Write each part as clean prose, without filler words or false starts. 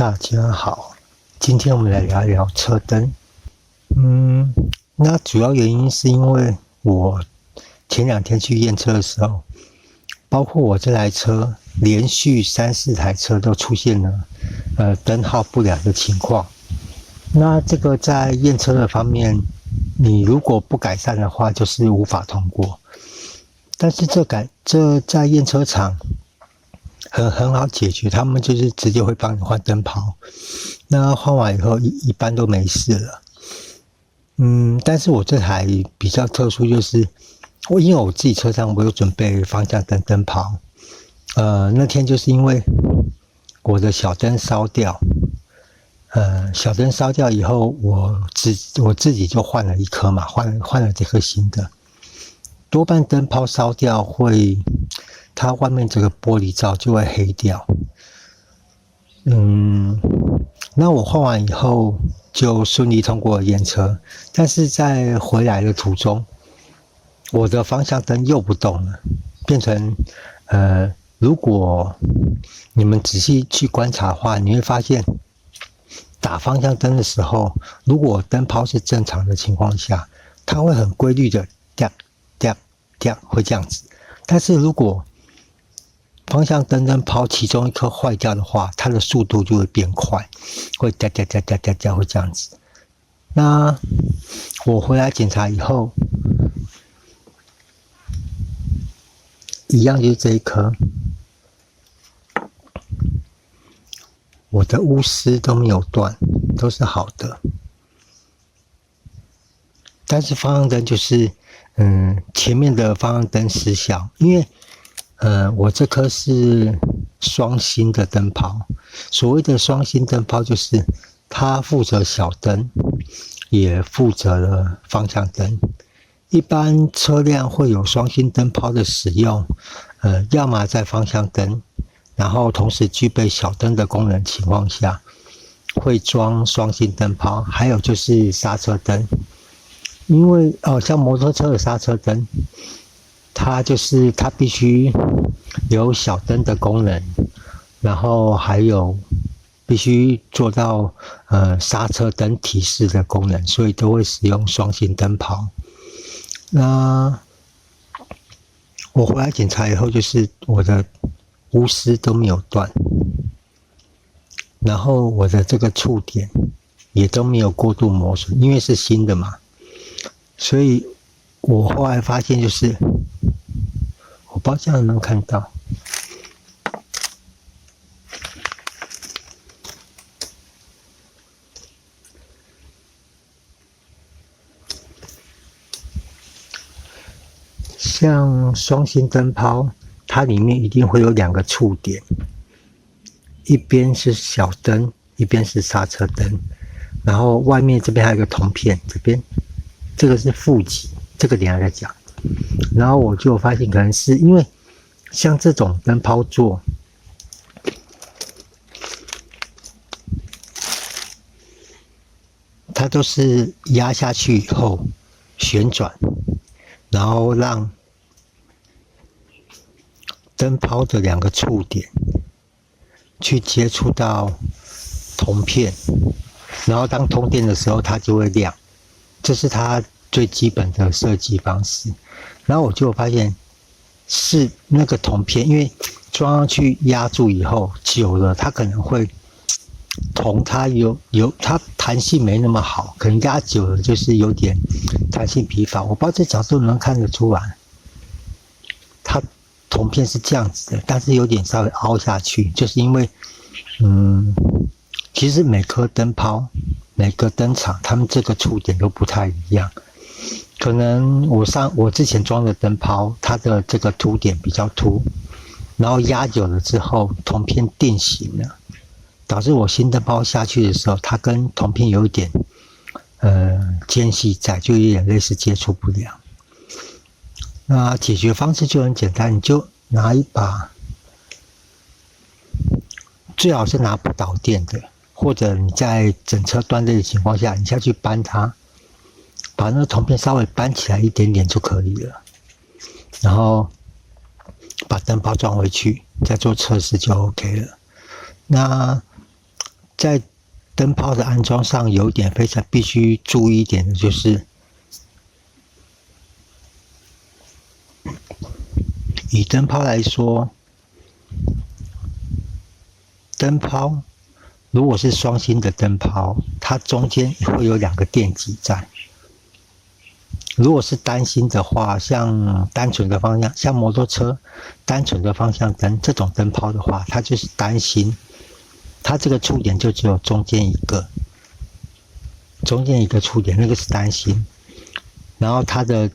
大家好，今天我们来聊聊车灯。那主要原因是因为我前2天去验车的时候，包括我这台车连续3-4台车都出现了灯号不良的情况。那这个在验车的方面，你如果不改善的话，就是无法通过。但是这在验车场很好解决，他们就是直接会帮你换灯泡，那换完以后一般都没事了。但是我这台比较特殊，就是因为我自己车上我有准备方向灯灯泡，那天就是因为我的小灯烧掉，小灯烧掉以后，我自己就换了一颗嘛，换了这颗新的。多半灯泡烧掉会，它外面这个玻璃罩就会黑掉。那我换完以后就顺利通过验车，但是在回来的途中，我的方向灯又不动了，变成如果你们仔细去观察的话，你会发现打方向灯的时候，如果灯泡是正常的情况下，它会很规律的会这样子。但是如果方向灯泡其中一颗坏掉的话，它的速度就会变快，会会这样子。那我回来检查以后，一样就是这一颗，我的钨丝都没有断，都是好的。但是方向灯就是前面的方向灯失效，因为我这颗是双星的灯泡。所谓的双星灯泡就是它负责小灯，也负责了方向灯。一般车辆会有双星灯泡的使用，要么在方向灯，然后同时具备小灯的功能情况下，会装双星灯泡。还有就是刹车灯，因为像摩托车的刹车灯，它必须有小灯的功能，然后还有必须做到刹车灯提示的功能，所以都会使用双星灯泡。那我回来检查以后，就是我的钨丝都没有断，然后我的这个触点也都没有过度磨损，因为是新的嘛。所以我后来发现，就是我不知道这样能不能看到，像双星灯泡，它里面一定会有2个触点，一边是小灯，一边是刹车灯，然后外面这边还有一个铜片，这个是负极，这个等一下再讲。然后我就发现，可能是因为像这种灯泡座，它都是压下去以后旋转，然后让灯泡的2个触点去接触到铜片，然后当通电的时候，它就会亮。这是它最基本的设计方式。然后我就发现是那个铜片，因为装上去压住以后，久了它可能会铜它它弹性没那么好，可能压久了就是有点弹性疲乏。我不知道这角度能看得出来，它铜片是这样子的，但是有点稍微凹下去，就是因为其实每颗灯泡、每个灯厂，他们这个触点都不太一样。可能我之前装的灯泡，它的这个凸点比较凸，然后压久了之后，铜片定型了，导致我新灯泡下去的时候，它跟铜片有一点间隙在，就有点类似接触不良。那解决方式就很简单，你就拿一把，最好是拿不导电的，或者你在整车断裂的情况下，你下去扳它，把那个铜片稍微扳起来一点点就可以了，然后把灯泡装回去，再做测试就 OK 了。那在灯泡的安装上有一点非常必须注意一点的，就是以灯泡来说，灯泡如果是双芯的灯泡，它中间会有2个电极在。如果是单芯的话，像单纯的方向，像摩托车单纯的方向灯这种灯泡的话，它就是单芯，它这个触点就只有中间一个触点，那个是单芯，然后它的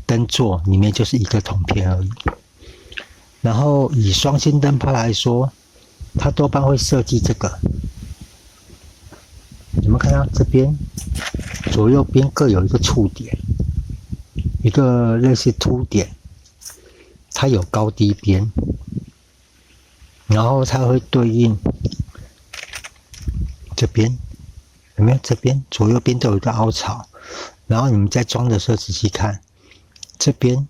灯座里面就是一个铜片而已。然后以双芯灯泡来说，它多半会设计这个，有没有看到这边左右边各有一个触点，一个类似凸点，它有高低边，然后它会对应这边，有没有？这边左右边都有一个凹槽，然后你们在装的时候仔细看，这边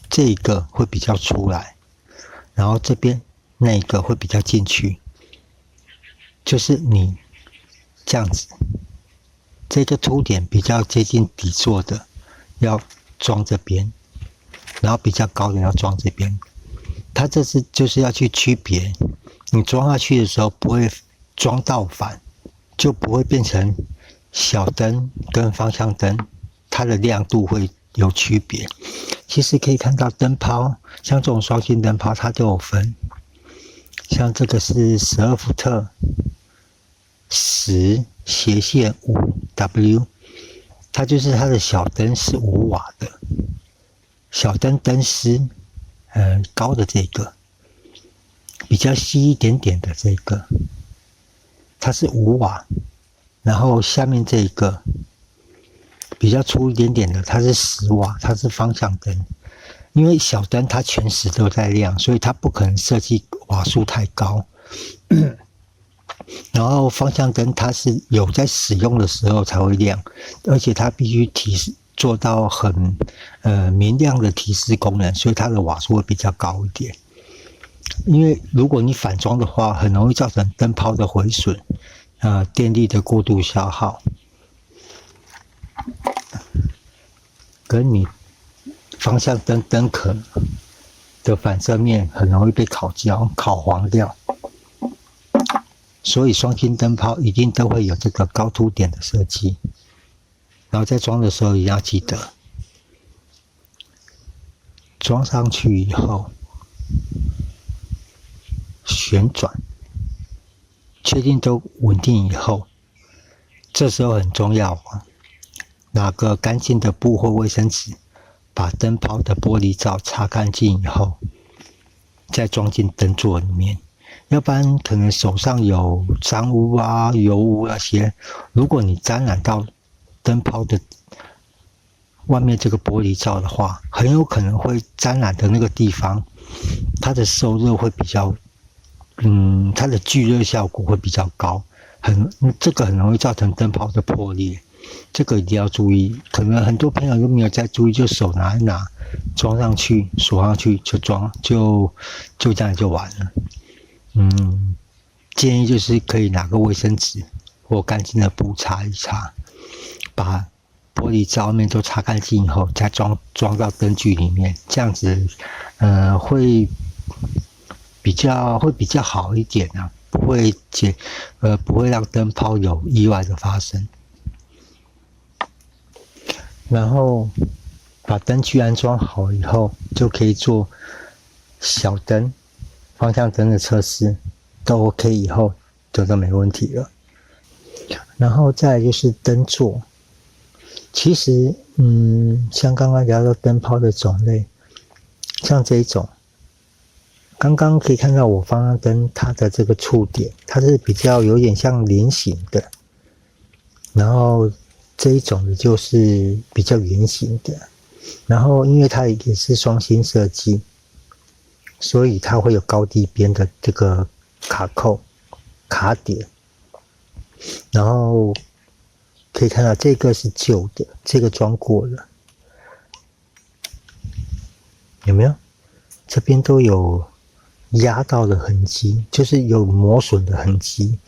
这一个会比较出来，然后这边那一个会比较进去，就是你这样子，这个凸点比较接近底座的要装这边，然后比较高的要装这边。它这是就是要去区别，你装下去的时候不会装倒反，就不会变成小灯跟方向灯，它的亮度会有区别。其实可以看到灯泡，像这种双芯灯泡它都有分，像这个是12伏特10斜线5W， 它就是它的小灯是5瓦的，小灯灯丝高的这个，比较细一点点的这个，它是5瓦，然后下面这个比较粗一点点的，它是10瓦，它是方向灯。因为小灯它全时都在亮，所以它不可能设计瓦数太高。然后方向灯它是有在使用的时候才会亮，而且它必须提示做到很明亮的提示功能，所以它的瓦数会比较高一点。因为如果你反装的话，很容易造成灯泡的毁损，电力的过度消耗，跟你方向灯灯壳的反射面很容易被烤焦、烤黄掉。所以双芯灯泡一定都会有这个高凸点的设计，然后在装的时候也要记得，装上去以后旋转，确定都稳定以后，这时候很重要啊，拿个干净的布或卫生纸，把灯泡的玻璃罩擦干净以后，再装进灯座里面。要不然可能手上有脏污啊、油污那些，如果你沾染到灯泡的外面这个玻璃罩的话，很有可能会沾染的那个地方，它的受热会比较，它的聚热效果会比较高，这个很容易造成灯泡的破裂，这个一定要注意。可能很多朋友都没有在注意，就手拿一拿，装上去、锁上去就装，就这样就完了。建议就是可以拿个卫生纸或干净的布擦一擦，把玻璃罩面都擦干净以后，再装到灯具里面，这样子，会比较好一点啊，不会让灯泡有意外的发生。然后把灯具安装好以后，就可以做小灯、方向灯的测试，都 OK 以后，就都没问题了。然后再来就是灯座，其实像刚刚聊到灯泡的种类，像这一种，刚刚可以看到我方向灯它的这个触点，它是比较有点像菱形的，然后这一种的就是比较圆形的，然后因为它也是双芯设计，所以它会有高低边的这个卡点，然后可以看到这个是旧的，这个装过了，有没有？这边都有压到的痕迹，就是有磨损的痕迹。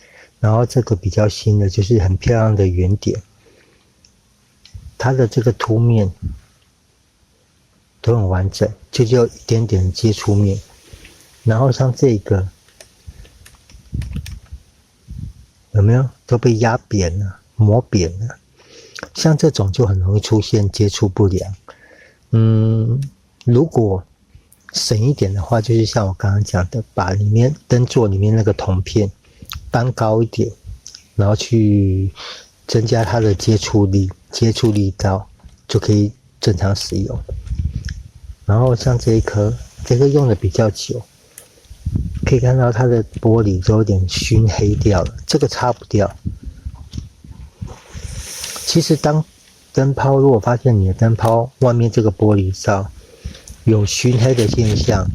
然后这个比较新的就是很漂亮的圆点，它的这个凸面都很完整，就只有一点点接触面。然后像这个有没有都被压扁了、磨扁了？像这种就很容易出现接触不良。如果省一点的话，就是像我刚刚讲的，把里面灯座里面那个铜片搬高一点，然后去增加它的接触力道，就可以正常使用。然后像这一颗，这个用的比较久，可以看到它的玻璃都有点熏黑掉了，这个擦不掉。其实当灯泡如果发现你的灯泡外面这个玻璃罩有熏黑的现象，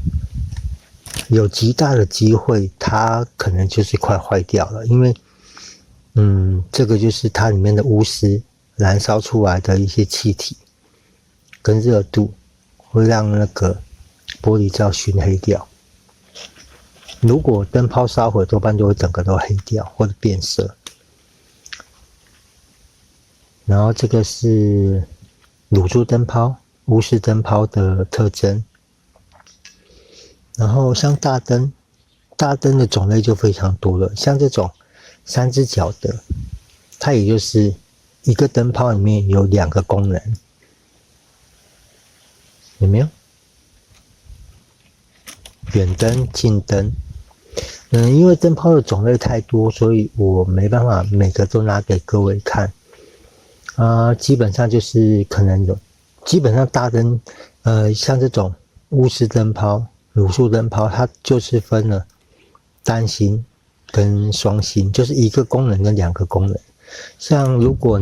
有极大的机会它可能就是快坏掉了，因为这个就是它里面的钨丝燃烧出来的一些气体跟热度会让那个玻璃罩熏黑掉。如果灯泡烧毁，多半就会整个都黑掉或者变色。然后这个是卤珠灯泡、钨丝灯泡的特征。然后像大灯的种类就非常多了，像这种3只脚的，它也就是一个灯泡里面有2个功能，有没有？远灯、近灯。因为灯泡的种类太多，所以我没办法每个都拿给各位看。基本上就是可能有，基本上大灯，像这种钨丝灯泡、卤素灯泡，它就是分了单星跟双星，就是一个功能跟2个功能。像如果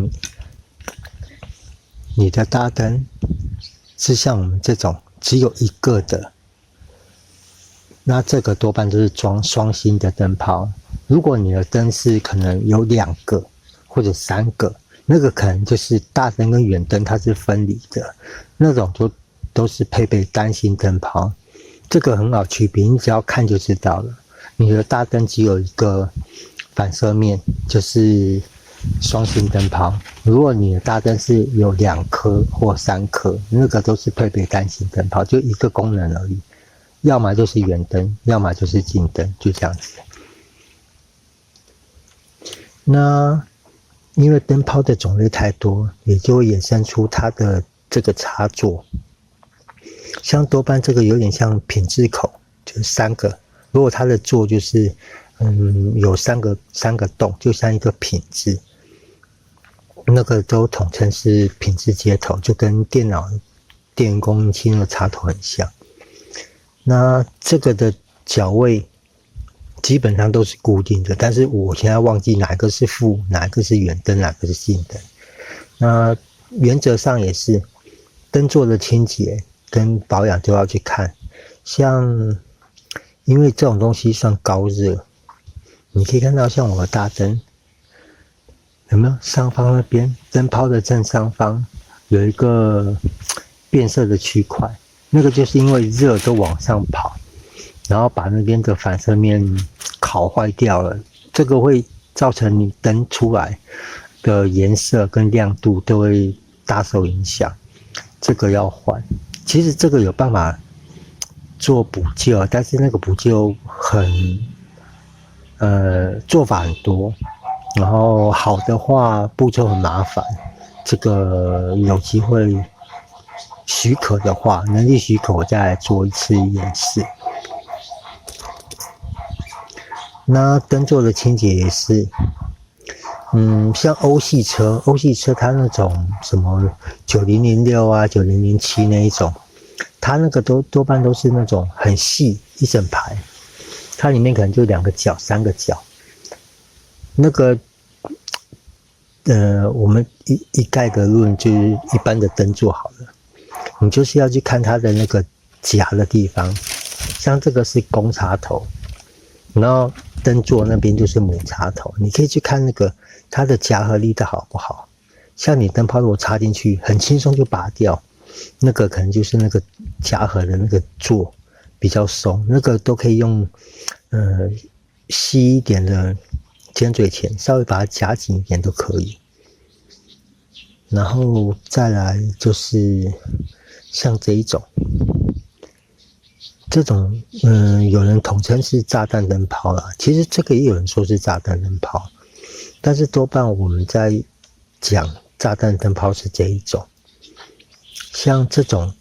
你的大灯是像我们这种只有一个的，那这个多半都是装双星的灯泡。如果你的灯是可能有2个或者3个，那个可能就是大灯跟远灯它是分离的，那种都是配备单星灯泡。这个很好区别，你只要看就知道了。你的大灯只有一个反射面，就是双星灯泡。如果你的大灯是有2颗或3颗，那个都是配备单星灯泡，就一个功能而已。要么就是远灯，要么就是近灯，就这样子。那因为灯泡的种类太多，也就会衍生出它的这个插座。像多半这个有点像品质口，就是3个。如果它的座就是有三个洞，就像一个品质，那个都统称是品质接头，就跟电脑电源供应器那个插头很像。那这个的角位基本上都是固定的，但是我现在忘记哪个是负，哪个是远灯，哪个是近灯。那原则上也是灯座的清洁跟保养都要去看。像因为这种东西算高热，你可以看到像我的大灯有没有上方那边灯泡的正上方有一个变色的区块，那个就是因为热都往上跑，然后把那边的反射面烤坏掉了，这个会造成你灯出来的颜色跟亮度都会大受影响，这个要换。其实这个有办法做补救，但是那个补救做法很多，然后好的话步骤很麻烦，这个有机会许可的话，能力许可我再来做一次演示。那灯座的清洁也是，像欧系车它那种什么9006啊、9007那一种，它那个多半都是那种很细一整排，它里面可能就2个角、3个角。那个，我们一概而论，就是一般的灯座好了，你就是要去看它的那个夹的地方，像这个是公插头，然后灯座那边就是母插头，你可以去看那个它的夹合力道好不好。像你灯泡如果插进去，很轻松就拔掉，那个可能就是那个夹合的那个座比较松，那个都可以用细一点的尖嘴钳，稍微把它夹紧一点都可以。然后再来就是像这种有人统称是炸弹灯泡啦，其实这个也有人说是炸弹灯泡，但是多半我们在讲炸弹灯泡是这一种。像这种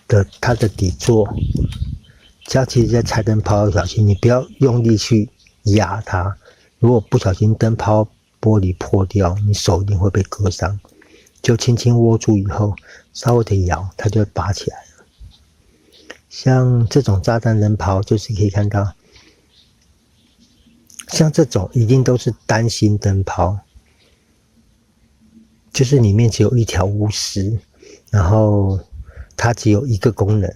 的，它的底座，这样其实在拆灯泡要小心，你不要用力去压它，如果不小心灯泡玻璃破掉，你手一定会被割伤。就轻轻握住以后，稍微的摇，它就会拔起来了。像这种炸弹灯泡，就是可以看到，像这种一定都是单芯灯泡，就是里面只有一条钨丝，然后它只有一个功能，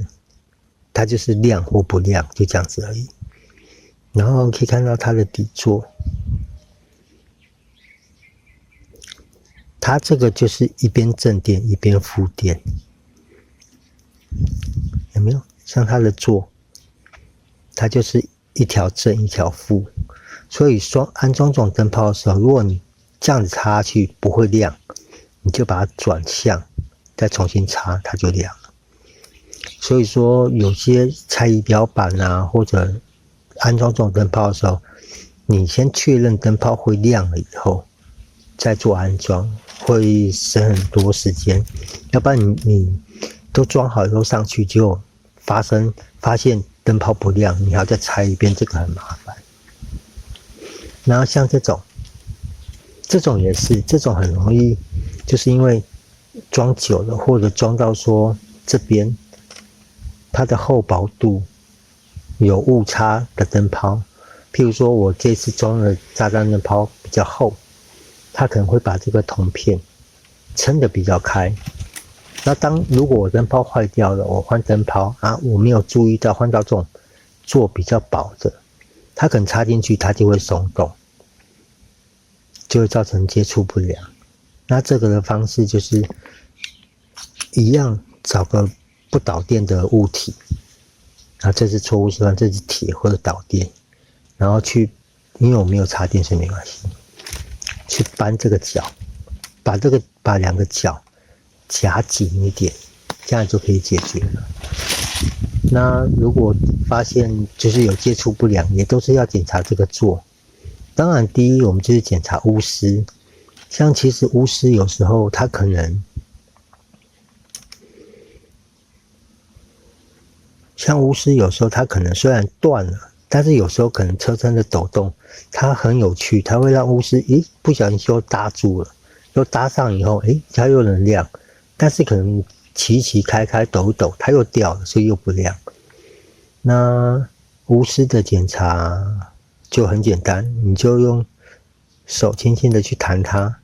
它就是亮或不亮，就这样子而已。然后可以看到它的底座。它这个就是一边正电一边负电，有没有？像它的座，它就是一条正一条负，所以安装这种灯泡的时候，如果你这样子插下去不会亮，你就把它转向，再重新插，它就亮了。所以说，有些拆仪表板啊，或者安装这种灯泡的时候，你先确认灯泡会亮了以后，再做安装。会省很多时间，要不然你都装好以后上去，结果发现灯泡不亮，你还要再拆一遍，这个很麻烦。然后像这种也是，这种很容易，就是因为装久了或者装到说这边它的厚薄度有误差的灯泡，譬如说我这次装的炸弹灯泡比较厚。它可能会把这个铜片撑得比较开。那如果我灯泡坏掉了，我换灯泡啊，我没有注意到换到这种座比较薄的，它可能插进去它就会松动，就会造成接触不良。那这个的方式就是一样，找个不导电的物体，啊，这是错误示范，这是铁或者导电，然后因为我没有插电，所以没关系。去扳这个角，把两个角夹紧一点，这样就可以解决了。那如果发现就是有接触不良，也都是要检查这个座。当然，第一我们就是检查钨丝，像其实钨丝有时候它可能，像钨丝有时候它可能虽然断了。但是有时候可能车身的抖动，它很有趣，它会让钨丝不小心就搭住了，又搭上以后，它又能亮，但是可能骑开抖一抖，它又掉了，所以又不亮。那钨丝的检查就很简单，你就用手轻轻的去弹它，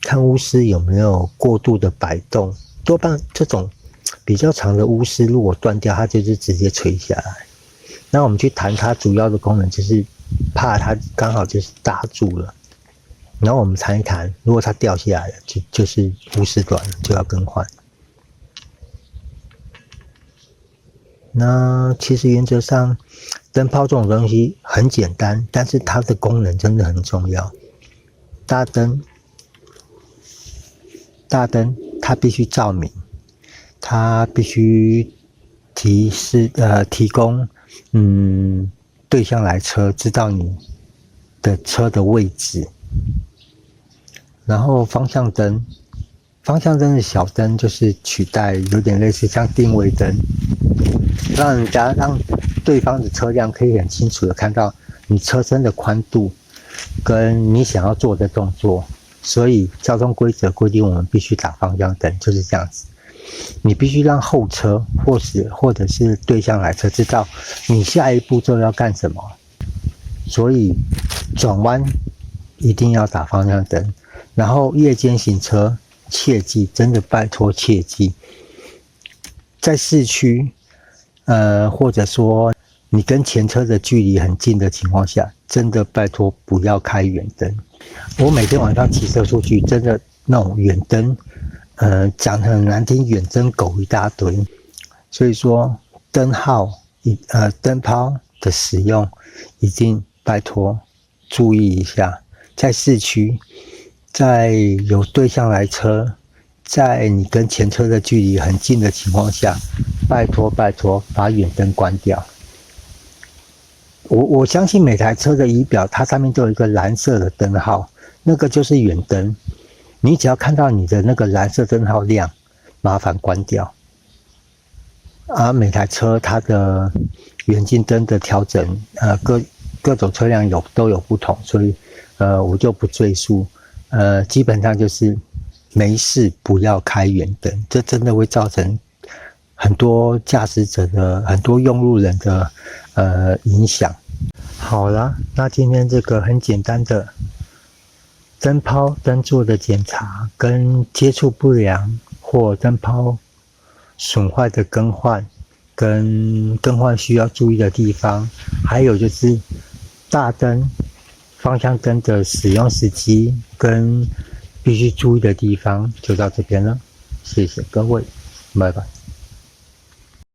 看钨丝有没有过度的摆动。多半这种比较长的钨丝如果断掉，它就是直接垂下来。那我们去弹它，主要的功能就是怕它刚好就是搭住了，然后我们弹一弹，如果它掉下来了，就是钨丝短了，就要更换。那其实原则上，灯泡这种东西很简单，但是它的功能真的很重要。大灯它必须照明，它必须提供对向来车知道你的车的位置。然后方向灯的小灯就是取代，有点类似像定位灯，让对方的车辆可以很清楚的看到你车身的宽度跟你想要做的动作。所以交通规则规定我们必须打方向灯，就是这样子。你必须让后车或者是对向来车知道你下一步骤要干什么。所以转弯一定要打方向灯，然后夜间行车切记，真的拜托切记，在市区或者说你跟前车的距离很近的情况下，真的拜托不要开远灯。我每天晚上骑车出去，真的那种远灯讲得很难听，远灯狗一大堆。所以说灯泡的使用一定拜托注意一下，在市区，在有对向来车，在你跟前车的距离很近的情况下，拜托把远灯关掉。我相信每台车的仪表，它上面都有一个蓝色的灯号，那个就是远灯。你只要看到你的那个蓝色灯号亮，麻烦关掉。每台车它的远近灯的调整，各种车辆都有不同，所以我就不赘述。基本上就是没事不要开远灯，这真的会造成很多驾驶者的很多用路人的影响。好啦，那今天这个很简单的灯泡灯座的检查，跟接触不良或灯泡损坏的更换，跟更换需要注意的地方，还有就是大灯、方向灯的使用时机跟必须注意的地方，就到这边了。谢谢各位，拜拜。